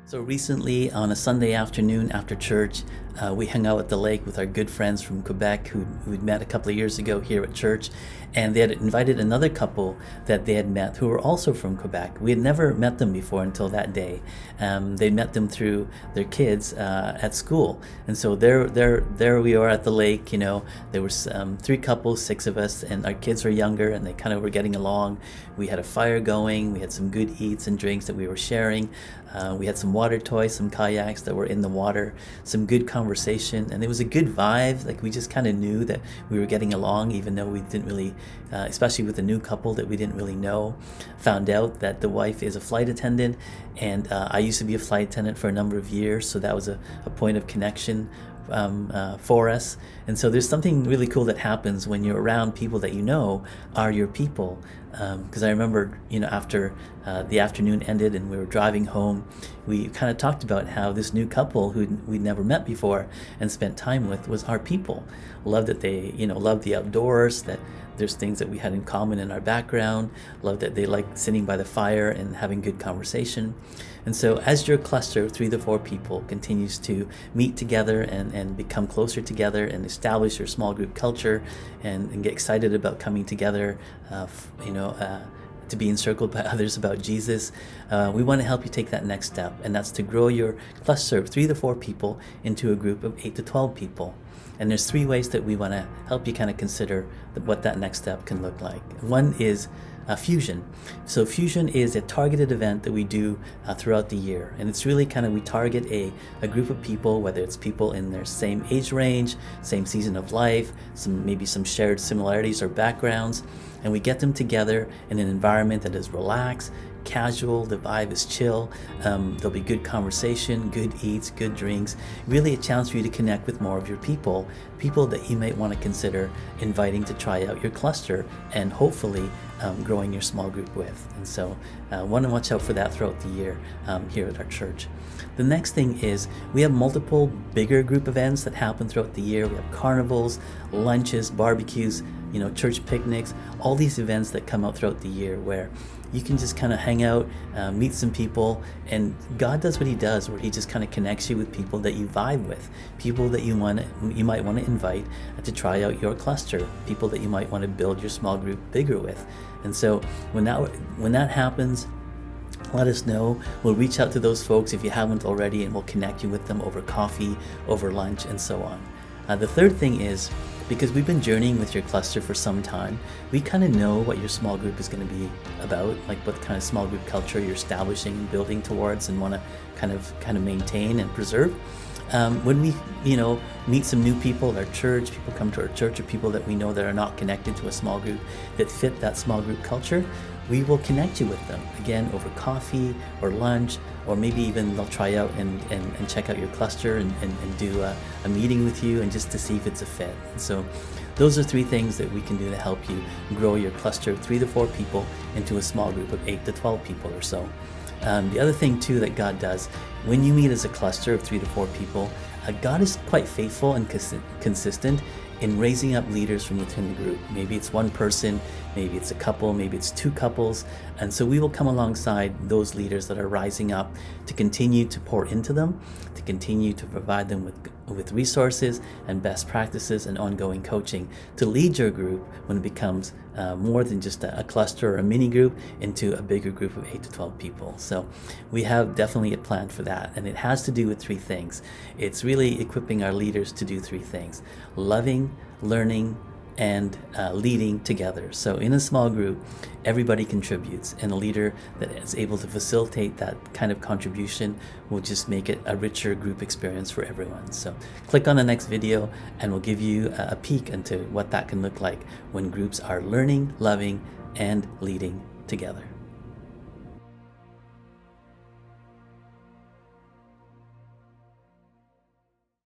So recently, on a Sunday afternoon after church, we hung out at the lake with our good friends from Quebec who'd met a couple of years ago here at church, and they had invited another couple that they had met who were also from Quebec. We had never met them before until that day. They met them through their kids at school, and so there we are at the lake. You know, there was three couples, six of us, and our kids were younger, and they kind of were getting along. We had a fire going. We had some good eats and drinks that we were sharing. We had some water toys, some kayaks that were in the water, some good conversation, and it was a good vibe. Like, we just kind of knew that we were getting along, even though we didn't really, especially with the new couple that we didn't really know. Found out that the wife is a flight attendant, and I used to be a flight attendant for a number of years, so that was a point of connection for us. And so there's something really cool that happens when you're around people that you know are your people. Because I remember, after the afternoon ended and we were driving home, we kind of talked about how this new couple who we'd never met before and spent time with was our people. Loved that they, loved the outdoors, that there's things that we had in common in our background, loved that they liked sitting by the fire and having good conversation. And so as your cluster of 3 to 4 people continues to meet together and become closer together and establish your small group culture and get excited about coming together, to be encircled by others about Jesus, we want to help you take that next step, and that's to grow your cluster of 3 to 4 people into a group of 8 to 12 people. And there's 3 ways that we want to help you kind of consider what that next step can look like. One is Fusion. So Fusion is a targeted event that we do throughout the year, and it's really kind of, we target a group of people, whether it's people in their same age range, same season of life, maybe some shared similarities or backgrounds, and we get them together in an environment that is relaxed, casual, the vibe is chill. There'll be good conversation, good eats, good drinks, really a chance for you to connect with more of your people that you might want to consider inviting to try out your cluster and hopefully growing your small group with. And so want to watch out for that throughout the year here at our church. The next thing is we have multiple bigger group events that happen throughout the year. We have carnivals, lunches, barbecues, church picnics, all these events that come out throughout the year where you can just kind of hang out, meet some people, and God does what he does, where he just kind of connects you with people that you vibe with, people that you might want to invite to try out your cluster, people that you might want to build your small group bigger with. And so when that happens, let us know. We'll reach out to those folks if you haven't already, and we'll connect you with them over coffee, over lunch, and so on. The third thing is, because we've been journeying with your cluster for some time, we kind of know what your small group is going to be about, like what kind of small group culture you're establishing and building towards and want to kind of maintain and preserve. When we, meet some new people at our church, people come to our church, or people that we know that are not connected to a small group that fit that small group culture, we will connect you with them, again, over coffee or lunch, or maybe even they'll try out and check out your cluster and do a meeting with you, and just to see if it's a fit. And so those are 3 things that we can do to help you grow your cluster of 3 to 4 people into a small group of 8 to 12 people or so. The other thing too that God does, when you meet as a cluster of 3 to 4 people, God is quite faithful and consistent in raising up leaders from within the group. Maybe it's one person, maybe it's a couple, maybe it's 2 couples. And so we will come alongside those leaders that are rising up to continue to pour into them, to continue to provide them with resources and best practices and ongoing coaching to lead your group when it becomes more than just a cluster or a mini group into a bigger group of 8 to 12 people. So we have definitely a plan for that, and it has to do with 3 things. It's really equipping our leaders to do 3 things: loving, learning, and leading together. So in a small group, everybody contributes, and a leader that is able to facilitate that kind of contribution will just make it a richer group experience for everyone. So click on the next video and we'll give you a peek into what that can look like when groups are learning, loving, and leading together.